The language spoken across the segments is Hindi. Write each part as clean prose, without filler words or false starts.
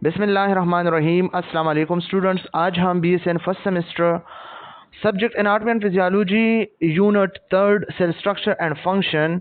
बिस्मिल्लाहिर्रहमानिर्रहीम। अस्सलाम वालेकुम स्टूडेंट्स, आज हम BSN first semester subject anatomy and physiology unit third cell structure and function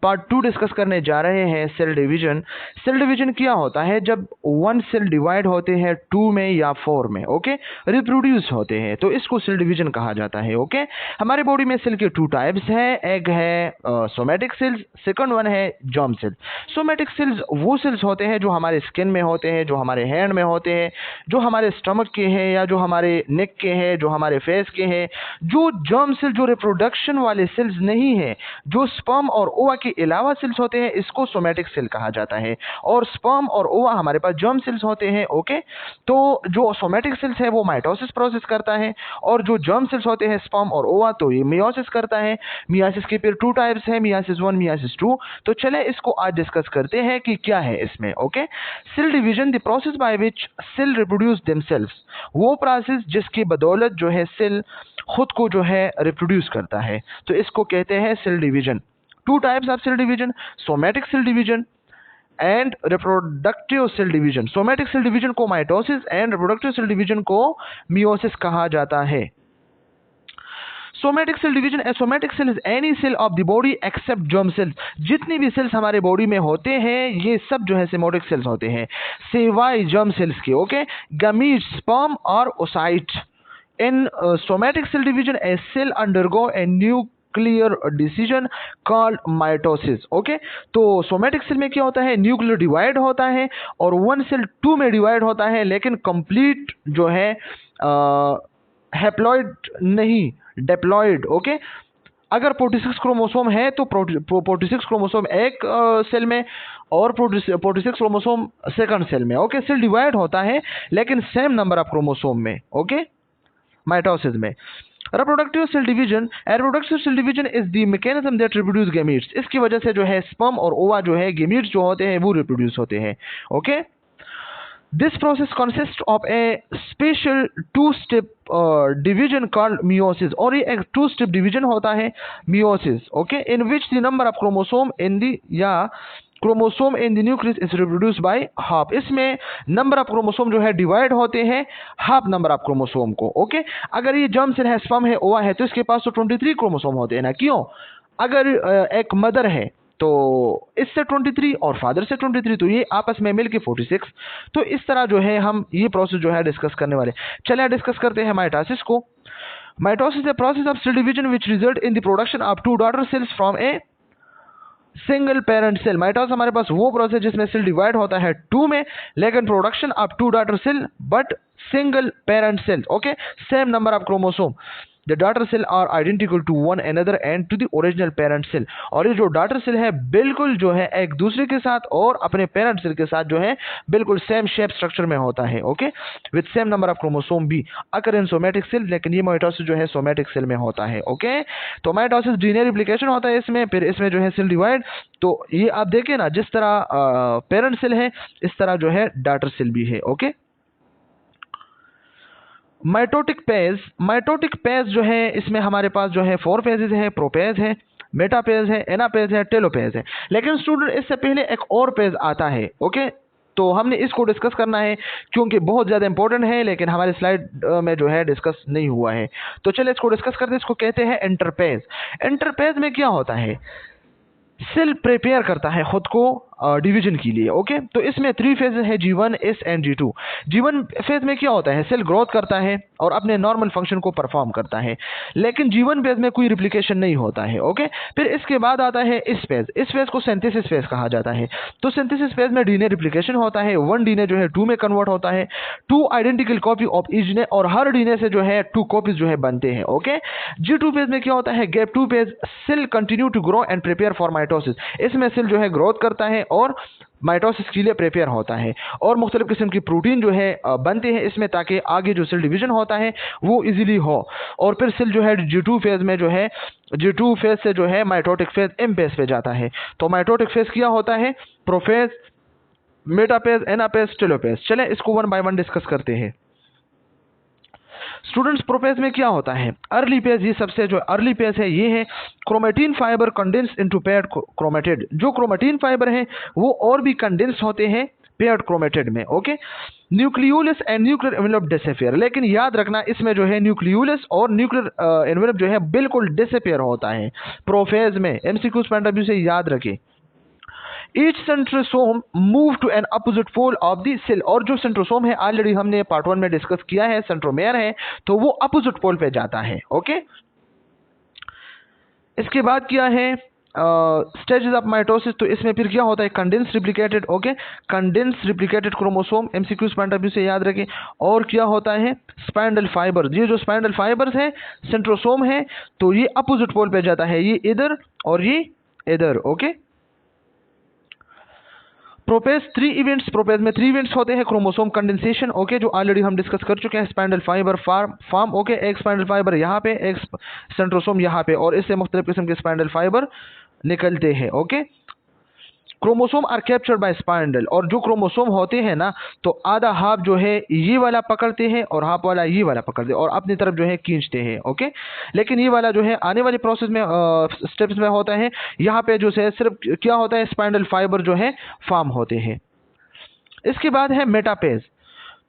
part 2 discuss करने जा रहे हैं। Cell division. सेल डिवीजन क्या होता है? जब वन सेल डिवाइड होते हैं 2 में या 4 में, ओके, रिप्रोड्यूस होते हैं, तो इसको सेल डिवीजन कहा जाता है। ओके, हमारे बॉडी में सेल के 2 टाइप्स हैं। एक है सोमेटिक सेल्स, सेकंड वन है जर्म सेल। सोमेटिक सेल्स वो सेल्स होते हैं जो हमारे स्किन में होते हैं, जो हमारे हैंड में होते हैं, जो हमारे स्टमक के हैं या जो हमारे नेक के हैं, जो हमारे फेस के हैं। जो जर्म सेल, जो रिप्रोडक्शन वाले सेल्स नहीं है, जो स्पर्म और ओवा के अलावा सेल्स होते हैं, इसको सोमेटिक सेल कहा जाता है। और स्पर्म और ओवा हमारे पास जर्म सेल्स होते हैं। ओके, तो जो सोमेटिक सेल्स है वो माइटोसिस प्रोसेस करता है, और जो जर्म सेल्स होते हैं स्पर्म और ओवा, तो ये मियोसिस करता है। मियोसिस के फिर 2 टाइप्स हैं, मियोसिस 1, मियोसिस 2। तो चले इसको आज डिस्कस करते हैं कि क्या है इसमें। Okay, cell division, the process by which cell reproduce themselves, वो प्रोसेस जिसकी बदौलत जो है सेल खुद को जो है रिप्रोड्यूस करता है, तो इसको कहते हैं cell division. 2 types of cell division, somatic cell division and reproductive cell division. Somatic cell division को mitosis and reproductive cell division को मियोसिस कहा जाता है। Somatic cell division, a somatic cell is any cell of the body except germ cells. जितनी भी सेल्स हमारे बॉडी में होते हैं ये सब जो है सोमेटिक सेल्स होते हैं, सिवाय जर्म सेल्स के। ओके, गमीट, स्पर्म और oocyte. In somatic cell division a cell undergo a nuclear decision called mitosis. Okay, तो सोमेटिक सेल में क्या होता है? न्यूक्लियर डिवाइड होता है और वन सेल 2 में डिवाइड होता है, लेकिन कंप्लीट जो है हैप्लॉइड नहीं, डेप्लॉइड। ओके, अगर 46 क्रोमोसोम है तो 46 क्रोमोसोम एक सेल में और 46 क्रोमोसोम सेकंड सेल में। ओके, सेल डिवाइड होता है लेकिन सेम नंबर ऑफ क्रोमोसोम में। ओके, माइटोसिस में। Reproductive cell division, reproductive cell division is the mechanism that reproduce gametes. इसकी वजह से जो है स्पर्म और ओवा जो है, गैमीट्स जो होते हैं वो रिप्रोड्यूस होते हैं। Okay, this process consist of a special 2-स्टेप डिवीजन कॉल्ड मियोसिस। और ये एक 2-स्टेप डिवीजन होता है, meiosis. Okay, in which the number of chromosome in the या chromosome in the nucleus is reproduce by half. इसमें नंबर ऑफ क्रोमोसोम जो है डिवाइड होते हैं हाफ नंबर ऑफ क्रोमोसोम को। ओके, अगर ये जर्म सेल है, स्पर्म है, ओवा है, तो इसके पास तो 23 क्रोमोसोम होते हैं ना। क्यों? अगर एक मदर है तो इससे 23 और फादर से 23, तो ये आपस में मिलके 46। तो इस तरह जो है हम ये प्रोसेस जो है डिस्कस करने वाले। चलिए डिस्कस करते हैं माइटोसिस को। Mitosis a process of cell division which result in the production of 2 daughter cells from a single parent cell. Mitosis हमारे पास वो प्रोसेस जिसमें सेल डिवाइड होता है 2 में, लेकिन production of 2 daughter cell but single parent cell. Okay, same number of chromosome. The daughter cell are identical to one another and to the original parent cell। और ये जो daughter cell है बिल्कुल जो है एक दूसरे के साथ और अपने parent cell के साथ जो है बिल्कुल सेम शेप स्ट्रक्चर में होता है। Okay, with same number of chromosome भी अकर इन सोमेटिक सेल, लेकिन ये माइटोसिस जो है सोमेटिक सेल में होता है। ओके, तो माइटोसिस डीएनए रिप्लिकेशन होता है इसमें, फिर इसमें जो है सेल डिवाइड। तो ये आप देखें ना, जिस तरह पेरेंट सेल है इस तरह जो है डॉटर सेल भी है। Okay, mitotic page, mitotic page जो है इसमें हमारे पास जो है 4 फेजेस है, प्रोपेज है, मेटापेज है, एनापेज है, टेलोपेज है। लेकिन स्टूडेंट इससे पहले एक और पेज आता है। ओके, तो हमने इसको डिस्कस करना है क्योंकि बहुत ज़्यादा इंपॉर्टेंट है, लेकिन हमारे स्लाइड में जो है डिस्कस नहीं हुआ है। तो चलिए इसको डिस्कस करते हैं। इसको कहते हैं इंटरपेज। इंटरपेज में क्या होता है? सेल प्रिपेयर करता है खुद को डिवीजन के लिए। ओके, तो इसमें 3 फेज है, G1, S and G2। G1 phase में क्या होता है? सेल ग्रोथ करता है और अपने नॉर्मल फंक्शन को परफॉर्म करता है, लेकिन G1 फेज में कोई रिप्लिकेशन नहीं होता है। ओके, फिर इसके बाद आता है इस फेज। इस फेज को सिंथेसिस फेज कहा जाता है। तो सिंथेसिस फेज में डीएनए रिप्लिकेशन होता है। 1 डीएनए जो है 2 में कन्वर्ट होता है, 2 identical copy of each DNA, और हर डीएनए से जो है 2 कॉपीज जो है बनते हैं। ओके, G2 फेज में क्या होता है? Gap 2 phase, cell continue to grow and prepare for mitosis. इसमें सेल जो है ग्रोथ करता है और माइटोसिस के लिए प्रिपेयर होता है, और मुख्तलिफ किस्म की प्रोटीन जो है बनते हैं इसमें, ताकि आगे जो सेल डिवीजन होता है वो इजीली हो। और फिर सेल जो है G2 फेज में जो है, G2 फेज से जो है माइटोटिक फेज एम फेज पे जाता है। तो माइटोटिक फेज क्या होता है? प्रोफेज, मेटापेज, एनापेज, टेलोपेज। चलें इसको 1 बाय 1 डिस्कस करते हैं। स्टूडेंट्स, प्रोपेज में क्या होता है? अर्ली पेज, ये सबसे जो अर्ली पेज है ये है chromatin fibre condense into paired chromatid. जो क्रोमेटिन फाइबर है वो और भी कंडेंस होते हैं पेयर्ड क्रोमेटिड में। Okay, nucleolus and nuclear envelope disappear, लेकिन याद रखना इसमें जो है न्यूक्लियोलस और न्यूक्लियर एनवेलप जो है बिल्कुल डिसअपियर होता है प्रोफेज में। एमसीक्यूज पॉइंट ऑफ व्यू से याद रखें। Each centrosome move to an opposite pole of the cell, और जो सेंट्रोसोम है ऑलरेडी हमने पार्ट 1 में डिस्कस किया है, सेंट्रोमेयर है तो वो अपोजिट पोल पे जाता है। ओके, इसके बाद क्या है स्टेजेस ऑफ माइटोसिस, तो इसमें फिर क्या होता है condense replicated. Okay, condense replicated chromosome MCQs point of view से याद रखें। और क्या होता है स्पाइंडल फाइबर, ये जो स्पाइंडल फाइबर्स है सेंट्रोसोम है तो ये अपोजिट पोल पे जाता है, ये इधर और ये इधर। ओके, प्रोपेज 3 इवेंट्स, प्रोपेज में 3 इवेंट्स होते हैं। क्रोमोसोम कंडेंसेशन, ओके, जो ऑलरेडी हम डिस्कस कर चुके हैं। स्पाइंडल फाइबर फॉर्म, ओके, एक स्पाइंडल फाइबर यहाँ पे, एक सेंट्रोसोम यहाँ पे, और इससे मुख्तलिफ किस्म के स्पाइंडल फाइबर निकलते हैं। Okay, chromosome are captured by spindle, और जो क्रोमोसोम होते हैं ना तो आधा हाफ जो है ये वाला पकड़ते हैं और हाफ वाला ये वाला पकड़ते हैं और अपनी तरफ जो है खींचते हैं। ओके, लेकिन ये वाला जो है आने वाले प्रोसेस में स्टेप्स में होता है, यहाँ पे जो है सिर्फ क्या होता है स्पाइंडल फाइबर जो है फॉर्म होते हैं। इसके बाद है मेटापेज,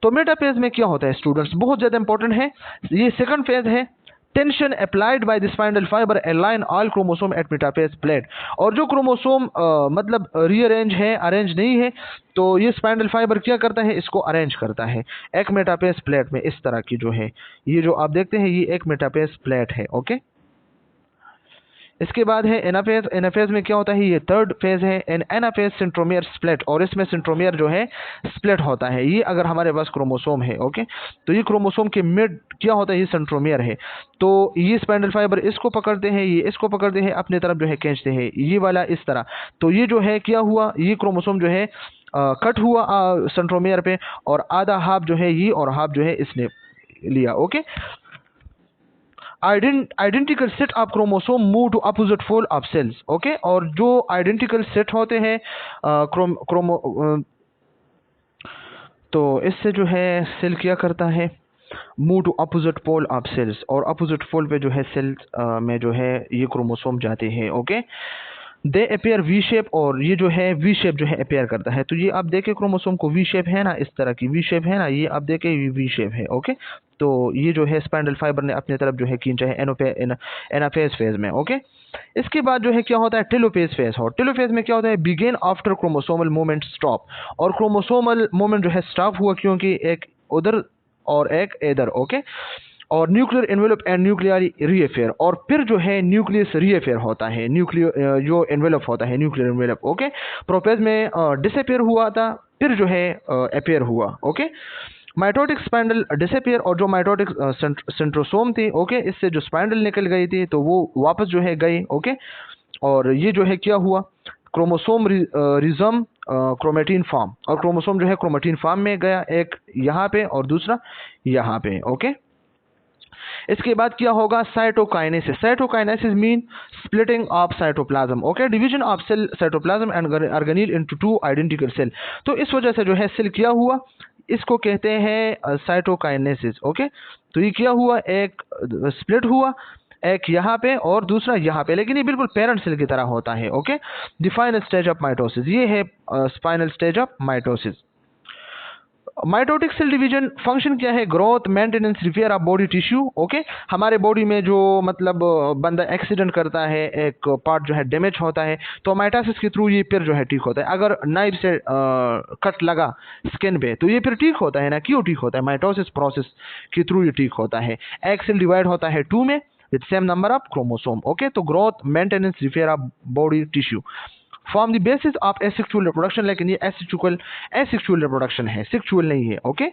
तो मेटापेज में क्या होता है स्टूडेंट्स, बहुत ज्यादा इंपॉर्टेंट है, ये सेकंड फेज है। Tension applied by the spindle fibre align all chromosome at metaphase plate, और जो क्रोमोसोम मतलब रीअरेंज है, अरेंज नहीं है, तो ये स्पाइंडल फाइबर क्या करता है इसको अरेंज करता है एक मेटापेज प्लेट में। इस तरह की जो है ये जो आप देखते हैं ये एक मेटापेज प्लेट है। ओके, इसके बाद है एनाफेज, एनाफेज में क्या होता है ये थर्ड फेज है। एनाफेज सेंट्रोमियर स्प्लिट, और इसमें सेंट्रोमियर जो है स्प्लिट होता है, ये अगर हमारे पास क्रोमोसोम है। ओके, तो ये क्रोमोसोम के मिड क्या होता है ये सेंट्रोमियर है, तो ये स्पाइंडल फाइबर इसको पकड़ते हैं, ये इसको पकड़ते हैं, अपने तरफ जो है खींचते हैं, ये वाला इस तरह। तो ये जो है क्या हुआ, ये क्रोमोसोम जो है कट हुआ सेंट्रोमियर पे, और आधा हाफ जो है ये और हाफ जो है इसने लिया। Okay, identical set of chromosome move to opposite pole of cells. Okay, और जो आइडेंटिकल सेट होते हैं तो इससे जो है सेल क्या करता है move to opposite pole of cells, और अपोजिट पोल पे जो है सेल्स में जो है ये क्रोमोसोम जाते हैं। ओके, दे अपेयर वी शेप, और ये जो है वी शेप जो है अपेयर करता है, तो ये आप देखें क्रोमोसोम को वी शेप है ना, इस तरह की वी शेप है ना, ये आप देखें ये वी शेप है। ओके, तो ये जो है स्पाइंडल फाइबर ने अपनी तरफ जो है खींचा है एनाफेज फेज में। ओके, इसके बाद जो है क्या होता है टेलोफेज फेज, और टेलोफेज में क्या होता है begin after chromosomal movement stop, और क्रोमोसोमल मूवमेंट जो है स्टॉप हुआ क्योंकि एक उधर और एक इधर। ओके, और न्यूक्लियर एनवेलप एंड न्यूक्लियर रीअफेयर, और फिर जो है न्यूक्लियस रीअफेयर होता है, न्यूक्लियर जो एनवेलप होता है न्यूक्लियर एनवेलप। ओके, प्रोपेज में डिसअपेयर हुआ था, फिर जो है अपेयर हुआ। ओके, माइटोटिक स्पाइंडल डिसअपेयर, और जो माइटोटिक सेंट्रोसोम थी ओके इससे जो स्पाइंडल निकल गई थी तो वो वापस जो है गई। ओके, और ये जो है क्या हुआ क्रोमोसोम रिज्म क्रोमेटिन फॉर्म, और क्रोमोसोम जो है क्रोमेटिन फॉर्म में गया, एक यहाँ पे और दूसरा यहाँ पे। ओके, इसके बाद क्या होगा cytokinesis, cytokinesis mean splitting of cytoplasm. Okay, division of cell cytoplasm and organelle into 2 identical cell, तो इस वजह से जो है सेल क्या हुआ इसको कहते हैं साइटोकाइनेसिस। ओके, तो ये क्या हुआ एक स्प्लिट हुआ, एक यहाँ पे और दूसरा यहाँ पे, लेकिन ये बिल्कुल पेरेंट सेल की तरह होता है। Okay, the final stage of mitosis, ये है final stage of mitosis. Mitotic cell division function क्या है growth maintenance repair of body tissue. Okay, हमारे बॉडी में जो मतलब बंदा एक्सीडेंट करता है, एक पार्ट जो है डैमेज होता है तो माइटोसिस के थ्रू ये फिर जो है ठीक होता है। अगर नाइफ से कट लगा स्किन पे तो ये फिर ठीक होता है ना, क्यों ठीक होता है माइटोसिस प्रोसेस के थ्रू ये ठीक होता है। एक सेल डिवाइड होता है 2 में with same number of chromosome. Okay, तो growth maintenance repair of body tissue form the basis of asexual reproduction, लेकिन ये एसेक्सुअल रिप्रोडक्शन है, सेक्सुअल नहीं है। ओके,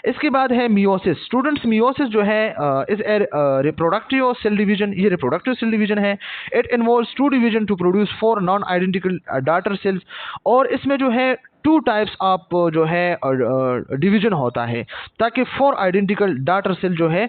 इसके बाद है मियोसिस। स्टूडेंट्स मियोसिस जो है is a reproductive cell division, ये रिप्रोडक्टिव सेल डिवीजन है। It involves 2 division to produce 4 non identical daughter cells, और इसमें जो है 2 टाइप्स ऑफ जो है डिवीजन होता है ताकि 4 आइडेंटिकल डॉटर सेल जो है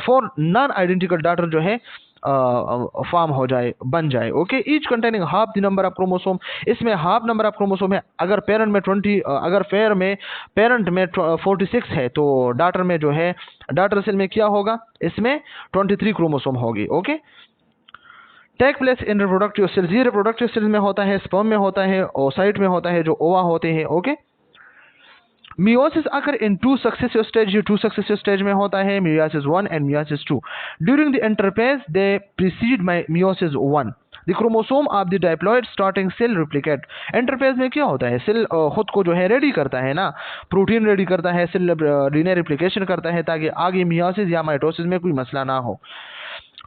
4 नॉन आइडेंटिकल डॉटर जो है फॉर्म हो जाए, बन जाए। Okay, each containing half the number of chromosome, इसमें हाफ नंबर ऑफ क्रोमोसोम है। अगर पेरेंट में 20 अगर पेरेंट में 46 है तो डॉटर में जो है डॉटर सेल में क्या होगा इसमें 23 क्रोमोसोम होगी। Okay, take place in reproductive cells, ये रिप्रोडक्टिव सेल्स में होता है, स्पर्म में होता है, ओसाइट में होता है जो ओवा होते हैं। ओके, मियोसिस अगर इन टू सक्सेसिव स्टेज, ये टू सक्सेसिव स्टेज में होता है, meiosis 1 and meiosis 2। During the interphase they precede meiosis 1। The chromosome of the diploid starting cell replicate. Interphase में क्या होता है, सेल खुद को जो है रेडी करता है ना, प्रोटीन रेडी करता है, सेल डीएनए रिप्लिकेशन करता है ताकि आगे मियोसिस या माइटोसिस में कोई मसला ना हो।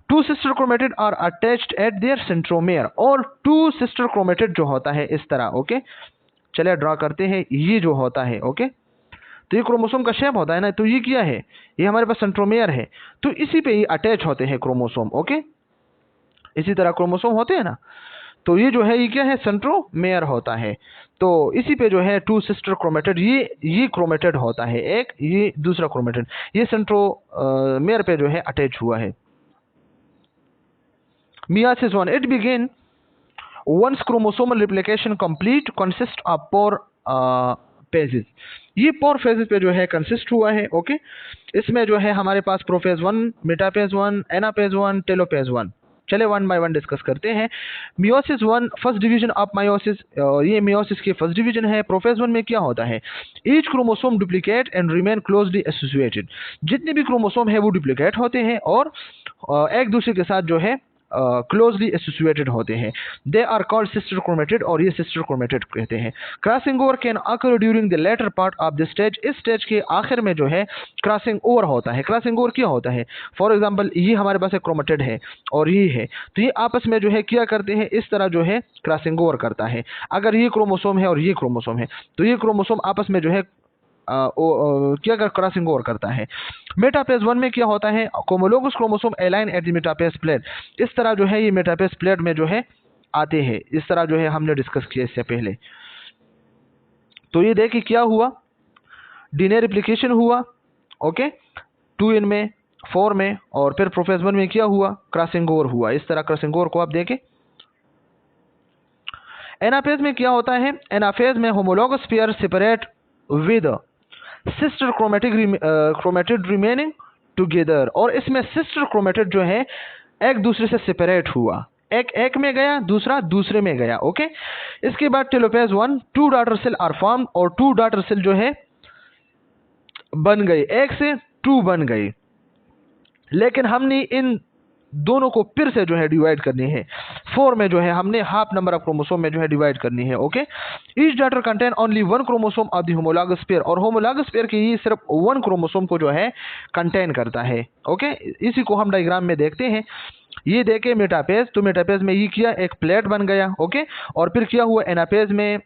Two sister chromatid are attached at their centromere, और टू सिस्टर क्रोमेटिड जो होता है इस तरह। ओके, चलिए ड्रा करते हैं, ये जो होता है। ओके, तो ये क्रोमोसोम का शेप होता है ना, तो ये क्या है, ये हमारे पास सेंट्रोमेयर है, तो इसी पे ही अटैच होते हैं क्रोमोसोम। ओके, इसी तरह क्रोमोसोम होते हैं ना, तो ये जो है ये क्या है, सेंट्रोमेयर होता है। तो इसी पे जो है टू सिस्टर क्रोमेटिड, ये क्रोमेटिड होता है एक, ये दूसरा क्रोमेटिड, ये सेंट्रोमेयर पे जो है अटैच हुआ है। Meiosis 1, it begin once chromosomal replication complete consist of 4 phases। ये 4 phases पे जो है कंसिस्ट हुआ है। ओके, इसमें जो है हमारे पास प्रोफेज 1, मेटाफेज 1, एनाफेज 1, टेलोफेज 1। चले वन बाय वन डिस्कस करते हैं। Meiosis 1 first division of meiosis, ये मियोसिस की फर्स्ट डिवीजन है। प्रोफेज 1 में क्या होता है, each chromosome duplicate and remain closely associated. जितने भी क्रोमोसोम है वो डुप्लीकेट होते हैं और एक दूसरे के साथ जो है क्लोजली एसोसिएटेड होते हैं। They are called sister chromatid, और ये सिस्टर क्रोमेटिड कहते हैं। Crossing over can occur during the later part of the stage. इस स्टेज के आखिर में जो है क्रॉसिंग ओवर होता है। क्रॉसिंग ओवर क्या होता है, फॉर एग्जांपल ये हमारे पास एक क्रोमेटिड है और ये है, तो ये आपस में जो है क्या करते हैं, इस तरह जो है क्रॉसिंग ओवर करता है। अगर ये क्रोमोसोम है और ये क्रोमोसोम है, तो ये क्रोमोसोम आपस में जो है क्या क्रॉसिंग ओवर करता है। मेटाफेज 1 में क्या होता है, homologous chromosome align at the metaphase plate. इस तरह जो है ये मेटाफेज प्लेट में जो है आते हैं, इस तरह जो है हमने डिस्कस किया इससे पहले। तो ये देखिए क्या हुआ, डीएनए रिप्लिकेशन हुआ। ओके, 2n में, 4 में, और फिर प्रोफेज 1 में क्या हुआ, क्रॉसिंग ओवर हुआ। इस तरह क्रॉसिंग ओवर को आप देखें। एनाफेज में क्या होता है, एनाफेज में homologous pair separate with sister chromatid remaining together, और इसमें सिस्टर क्रोमेटिड जो है एक दूसरे से सेपरेट हुआ, एक में गया, दूसरा दूसरे में गया। ओके, इसके बाद telophase 1 2 daughter cell are form, और 2 डॉटर सेल जो है बन गई, एक से 2 बन गई, लेकिन हमने इन दोनों को फिर से जो है डिवाइड करनी है। 4 में जो है हमने हाफ नंबर ऑफ क्रोमोसोम में जो है डिवाइड करनी है। Okay, each daughter contain only 1 chromosome of the homologous pair, और होमोलॉगस पेयर की ये सिर्फ 1 क्रोमोसोम को जो है कंटेन करता है। ओके, इसी को हम डायग्राम में देखते हैं। ये देखे मेटाफेज, तो मेटाफेज में ये किया, एक प्लेट बन गया। ओके, और फिर क्या हुआ एनाफेज में,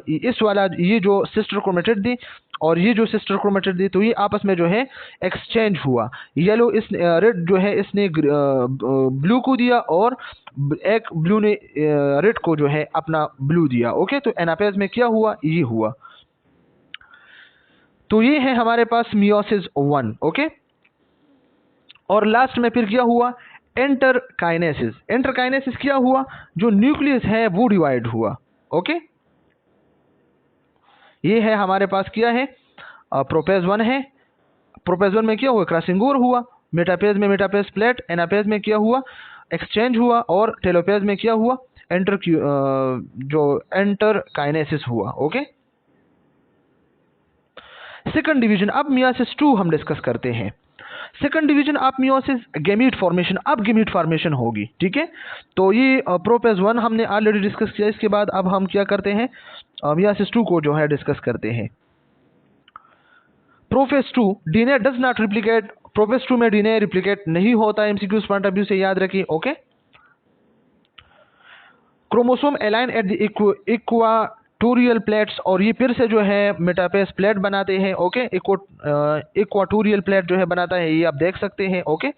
इस वाला ये जो सिस्टर क्रोमेटिड दी और ये जो सिस्टर क्रोमेटिड दी, तो ये आपस में जो है एक्सचेंज हुआ। येलो इस रेड जो है इसने ब्लू को दिया, और एक ब्लू ने रेड को जो है अपना ब्लू दिया। ओके, तो एनाफेज में क्या हुआ, ये हुआ। तो ये है हमारे पास मियोसिस 1। ओके, और लास्ट में फिर क्या हुआ, एंटरकाइनेसिस। एंटरकाइनेसिस क्या हुआ, जो न्यूक्लियस है वो डिवाइड हुआ। ओके, ये है हमारे पास क्या है, प्रोफेज 1 है। प्रोफेज 1 में क्या हुआ, क्रॉसिंग ओवर हुआ। मेटाफेज में मेटाफेज प्लेट, एनाफेज में क्या हुआ, एक्सचेंज हुआ, और टेलोफेज में क्या हुआ, जो एंटरकाइनेसिस हुआ। ओके, सेकंड डिवीजन, अब मियोसिस 2 हम डिस्कस करते हैं। Second division of meiosis gamete formation, अब गैमीट फॉर्मेशन होगी। ठीक है, तो ये प्रोफेज 1 हमने ऑलरेडी डिस्कस किया। इसके बाद अब हम क्या करते हैं, मियोसिस 2 को जो है डिस्कस करते हैं। Prophase 2 DNA does not replicate. Prophase 2 में डीएनए रिप्लिकेट नहीं होता, एमसीक्यूज पॉइंट ऑफ व्यू से याद रखिए। Okay, chromosome align at the equatorial plates, और ये फिर से जो है मेटाफेज प्लेट बनाते हैं। ओके, इक्वाटोरियल प्लेट जो है बनाता है, ये आप देख सकते हैं। ओके,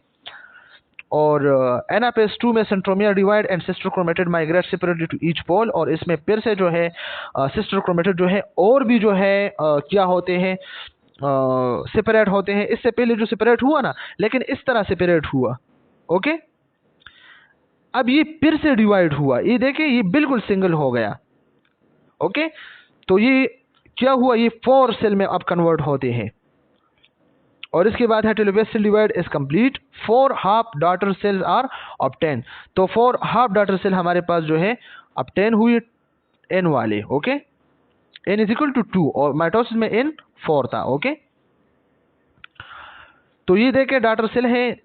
और एनाफेज 2 में centromere divide and sister chromatid migrate separately to each pole, और इसमें फिर से जो है सिस्टर क्रोमेटिड जो है और भी जो है क्या होते हैं, सेपरेट होते हैं। इससे पहले जो सेपरेट हुआ ना, लेकिन इस तरह सेपरेट हुआ। ओके, अब ये फिर से डिवाइड हुआ, ये देखिए ये बिल्कुल सिंगल हो गया। ओके, तो ये क्या हुआ, ये 4 सेल में अब कन्वर्ट होते हैं। और इसके बाद है telophase cell divide is complete, 4 half daughter cells are obtain. तो 4 हाफ डॉटर सेल हमारे पास जो है ऑब्टेन हुई n वाले, okay. n is equal to 2 और माइटोसिस में n 4 था, ओके। तो ये देखे डॉटर सेल है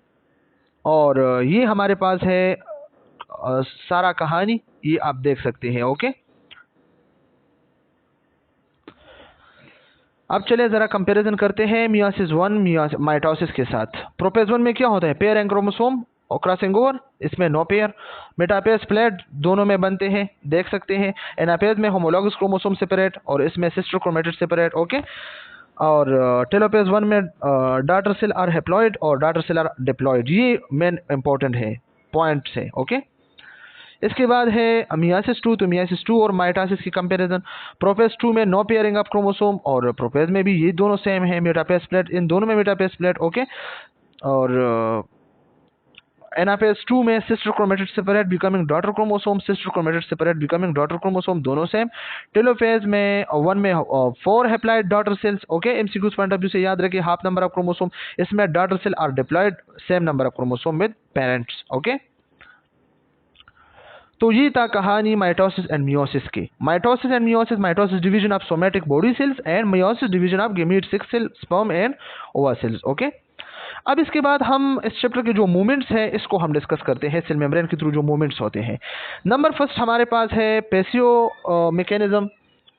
और ये हमारे पास है सारा कहानी, ये आप देख सकते हैं, ओके। अब चले जरा कंपैरिजन करते हैं मियोसिस 1 माइटोसिस के साथ। प्रोपेज 1 में क्या होता है, पेयर एंड क्रोमोसोम और क्रॉसिंग ओवर, इसमें नो पेयर। मेटापेज प्लेट दोनों में बनते हैं, देख सकते हैं। एनापेज में होमोलॉगस क्रोमोसोम सेपरेट और इसमें सिस्टर क्रोमेटिड सेपरेट, ओके। और टेलोपेज 1 में डॉटर सेल आर हैप्लॉइड और डॉटर सेल आर डिप्लॉइड। ये मेन इंपॉर्टेंट है, पॉइंट्स है, ओके। इसके बाद है मियासिस 2, तो मियासिस 2 और माइटोसिस की कंपैरिजन। प्रोपेज 2 में नो पेयरिंग ऑफ क्रोमोसोम और प्रोपेज में भी ये दोनों सेम है, मेटापेज प्लेट, इन दोनों में मेटापेज प्लेट, ओके। और एनापेज 2 में sister chromatid separate becoming daughter chromosome, sister chromatid separate becoming daughter chromosome, दोनों सेम। टेलोफेज में 1 में 4 haploid daughter cells, okay. MCQs point of view से याद रखिए हाफ नंबर ऑफ क्रोमोसोम, इसमें daughter cell are diploid, same number of chromosome with parents, okay. तो ये था कहानी माइटोसिस एंड मियोसिस की। Mitosis and meiosis, mitosis division of somatic body cells and meiosis division of gamete 6 cell sperm and ova cells, okay. अब इसके बाद हम इस चैप्टर के जो मूवमेंट्स हैं इसको हम डिस्कस करते हैं, सेल मेम्ब्रेन के थ्रू जो मूवमेंट्स होते हैं। नंबर फर्स्ट हमारे पास है पैसिव मैकेनिज्म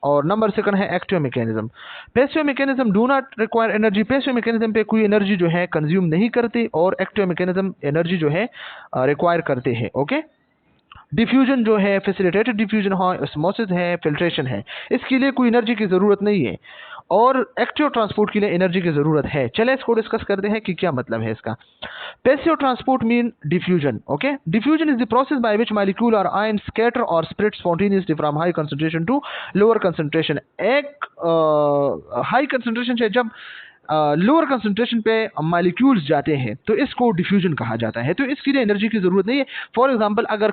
और नंबर सेकंड है active mechanism. Passive mechanism do not require energy, passive mechanism पे कोई एनर्जी जो है कंज्यूम नहीं करती और एक्टिव मैकेनिज्म एनर्जी जो है रिक्वायर करते हैं, ओके। डिफ्यूजन जो है फैसिलिटेटेड डिफ्यूजन है, ऑस्मोसिस है, फिल्ट्रेशन है, इसके लिए कोई एनर्जी की ज़रूरत नहीं है और एक्टिव ट्रांसपोर्ट के लिए एनर्जी की ज़रूरत है। चले इसको डिस्कस करते हैं कि क्या मतलब है इसका। Passive transport mean diffusion, okay. Diffusion is the process by which molecule और आयन स्कैटर और spread spontaneously from high concentration to lower concentration. एक हाई कंसंट्रेशन से जब लोअर कंसंट्रेशन पे मॉलिक्यूल्स जाते हैं तो इसको डिफ्यूजन कहा जाता है। तो इसके लिए एनर्जी की ज़रूरत नहीं है। फॉर एग्जांपल अगर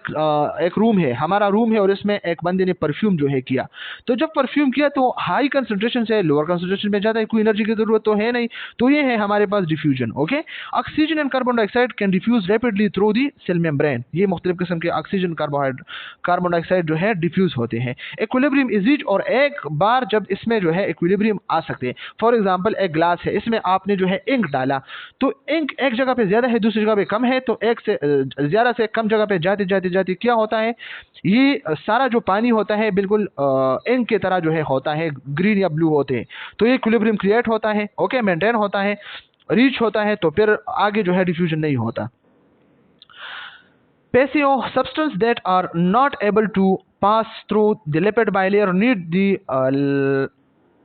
एक रूम है, हमारा रूम है और इसमें एक बंदे ने परफ्यूम जो है किया, तो जब परफ्यूम किया तो हाई कंसंट्रेशन से लोअर कंसंट्रेशन में जाता है, कोई एनर्जी की ज़रूरत तो है नहीं। तो ये है हमारे पास diffusion, okay. Oxygen and carbon dioxide can diffuse rapidly through the cell membrane. ये मुख्तलिफ किस्म के ऑक्सीजन कार्बन डाइऑक्साइड जो है डिफ्यूज होते हैं। इक्विलिब्रियम इज रीच्ड और एक बार जब इसमें जो है इक्विलिब्रियम आ सकते हैं। फॉर एग्जांपल एक ग्लास है, इसमें आपने जो है इंक डाला, तो इंक एक जगह पे ज्यादा है दूसरी जगह पे कम है, तो एक से ज्यादा से कम जगह पे जाते जाते जाते क्या होता है, ये सारा जो पानी होता है बिल्कुल इंक की तरह जो है होता है, ग्रीन या ब्लू होते हैं। तो ये इक्विलिब्रियम क्रिएट होता है, ओके, मेंटेन होता है, रीच होता है, तो फिर आगे जो है डिफ्यूजन नहीं होता। Passive substance that are not able to pass through the lipid bilayer need the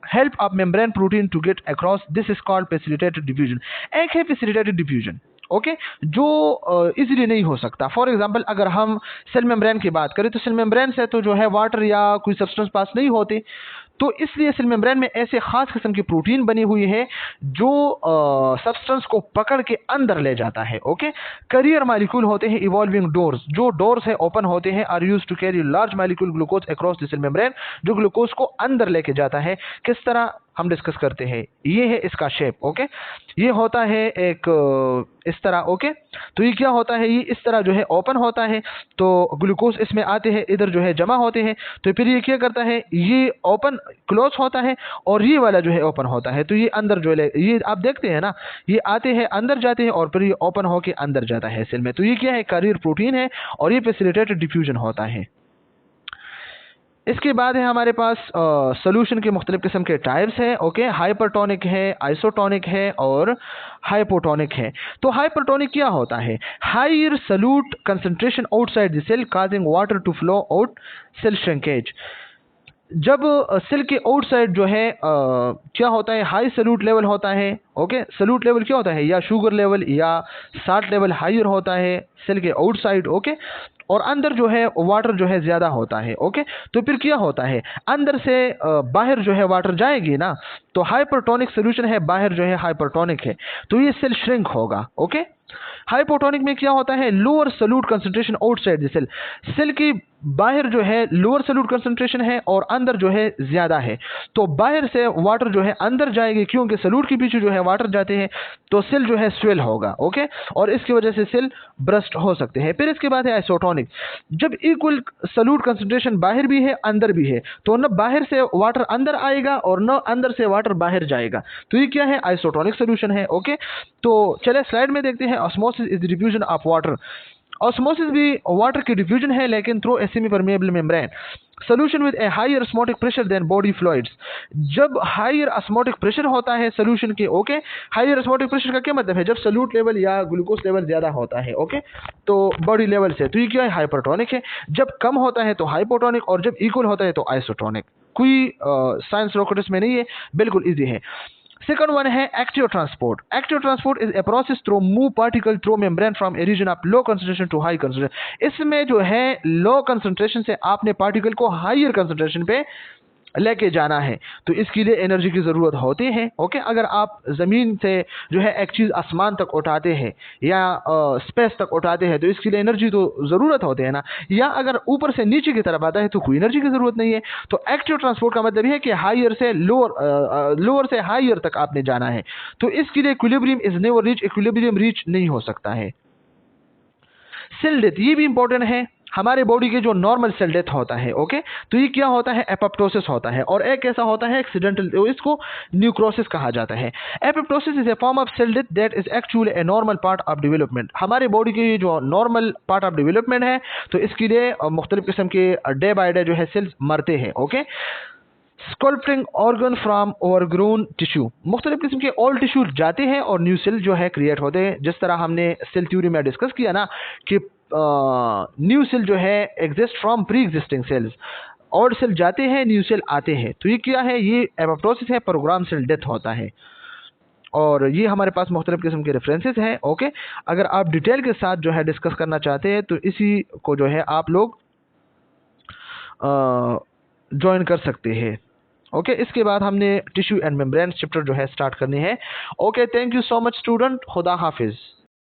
help of membrane protein to get across. This is called facilitated diffusion. एक है facilitated diffusion, ओके, जो इजीली नहीं हो सकता। फॉर एग्जांपल अगर हम सेल मेम्ब्रेन की बात करें तो सेल मेम्ब्रेन से तो जो है वाटर या कोई सब्सटेंस पास नहीं होते, तो इसलिए सेल मेम्ब्रेन में ऐसे खास किस्म की प्रोटीन बनी हुई है जो सब्सटेंस को पकड़ के अंदर ले जाता है, ओके। करियर मॉलिक्यूल होते हैं इवॉल्विंग डोर्स, जो डोर्स है ओपन होते हैं, are used to carry large molecule glucose across the cell membrane, जो ग्लूकोज को अंदर लेके जाता है। किस तरह हम डिस्कस करते हैं, ये है इसका शेप, ओके। ये होता है एक इस तरह, ओके। तो ये क्या होता है, ये इस तरह जो है ओपन होता है, तो ग्लूकोज इसमें आते हैं, इधर जो है जमा होते हैं, तो फिर ये क्या करता है, ये ओपन क्लोज होता है और ये वाला जो है ओपन होता है, तो ये अंदर जो है, ये आप देखते हैं ना, ये आते हैं अंदर जाते हैं और फिर ये ओपन होके अंदर जाता है सेल में। तो ये क्या है, कैरियर प्रोटीन है और ये फैसिलिटेटेड डिफ्यूजन होता है। इसके बाद है हमारे पास सोल्यूशन के मुख्तलिफ किस्म के टाइप्स हैं, ओके। हाइपरटोनिक है, आइसोटोनिक है और हाइपोटोनिक है। तो हाइपरटोनिक क्या होता है, higher solute concentration outside the cell causing water to flow out, cell shrinkage. जब सेल के आउटसाइड जो है क्या होता है, हाई सल्यूट लेवल होता है, ओके। सल्यूट लेवल क्या होता है, या शुगर लेवल या साल्ट लेवल हायर होता है सेल के आउटसाइड, ओके। और अंदर जो है वाटर जो है ज़्यादा होता है, ओके। तो फिर क्या होता है, अंदर से बाहर जो है वाटर जाएगी ना, तो हाइपरटोनिक सोल्यूशन है, बाहर जो है हाइपरटोनिक है, तो ये सेल श्रिंक होगा, ओके। हाइपोटोनिक में क्या होता है, lower solute concentration outside the cell, cell की बाहर जो है लोअर सॉल्यूट कंसंट्रेशन है और अंदर जो है ज्यादा है, तो बाहर से वाटर जो है अंदर जाएगी, क्योंकि सॉल्यूट के पीछे जो है वाटर जाते हैं, तो सेल जो है स्वेल होगा, ओके, और इसकी वजह से सेल ब्रस्ट हो सकते हैं। फिर इसके बाद है आइसोटोनिक, जब इक्वल सॉल्यूट कंसंट्रेशन बाहर भी है अंदर भी है, तो न बाहर से वाटर अंदर आएगा और न अंदर से वाटर बाहर जाएगा, तो ये क्या है, आइसोटोनिक सोल्यूशन है, ओके। तो चलिए स्लाइड में देखते हैं, osmosis is the diffusion of water. Osmosis भी वाटर की डिफ्यूजन है, लेकिन through a semi permeable membrane solution with a higher osmotic pressure than body fluids. जब हायर ऑस्मोटिक प्रेशर होता है सोल्यूशन के, ओके, हायर ऑस्मोटिक प्रेशर का क्या मतलब है, जब सोल्यूट लेवल या ग्लूकोज लेवल ज्यादा होता है, ओके, तो बॉडी लेवल से, तो ये क्या है, हाइपरटोनिक है। जब कम होता है तो हाइपोटोनिक, और जब इक्वल होता है तो आइसोटोनिक। कोई साइंस रॉकेट्स में नहीं है, बिल्कुल इजी है। Second one है active transport. Active transport is a process through move particle through membrane from a region of low concentration to high concentration. इसमें जो है लो कंसंट्रेशन से आपने पार्टिकल को हायर कंसंट्रेशन पे लेके जाना है, तो इसके लिए एनर्जी की ज़रूरत होती है, ओके। अगर आप ज़मीन से जो है एक चीज़ आसमान तक उठाते हैं या स्पेस तक उठाते हैं, तो इसके लिए एनर्जी तो ज़रूरत होती है ना, या अगर ऊपर से नीचे की तरफ आता है तो कोई एनर्जी की ज़रूरत नहीं है। तो एक्टिव ट्रांसपोर्ट का मतलब है कि हायर से लोअर से हायर तक आपने जाना है, तो इसके लिए equilibrium is never reach, equilibrium reach नहीं हो सकता है। सेल डेथ, ये भी इंपॉर्टेंट है, हमारे बॉडी के जो नॉर्मल सेल डेथ होता है, ओके, तो ये क्या होता है, एपोप्टोसिस होता है, और एक ऐसा होता है एक्सीडेंटल, इसको न्यूक्रोसिस कहा जाता है। Apoptosis is a form of cell death that is actually a normal part of development. हमारे बॉडी की जो नॉर्मल पार्ट ऑफ डेवलपमेंट है, तो इसके लिए मुख्तलिफ किस्म के डे बाय डे जो है सेल्स मरते हैं, okay. Sculpting organ from overgrown tissue, मुख्तलिफ किस्म के ओल्ड टिश्यू जाते हैं और न्यू सेल जो है क्रिएट होते हैं, जिस तरह हमने सेल थ्योरी में डिस्कस किया ना कि न्यू सेल जो है exist from pre existing cells, old cell जाते हैं न्यू सेल आते हैं, तो ये क्या है, ये एपोप्टोसिस है, प्रोग्राम सेल डेथ होता है। और ये हमारे पास मुख्तलिफ किस्म के रेफरेंसेस हैं, ओके। अगर आप डिटेल के साथ जो है डिस्कस करना चाहते हैं तो इसी को जो है आप लोग ज्वाइन कर सकते हैं, ओके। इसके बाद हमने टिश्यू एंड मेम्ब्रेन चैप्टर जो है स्टार्ट करनी है, okay. Thank you so much student, खुदा हाफिज।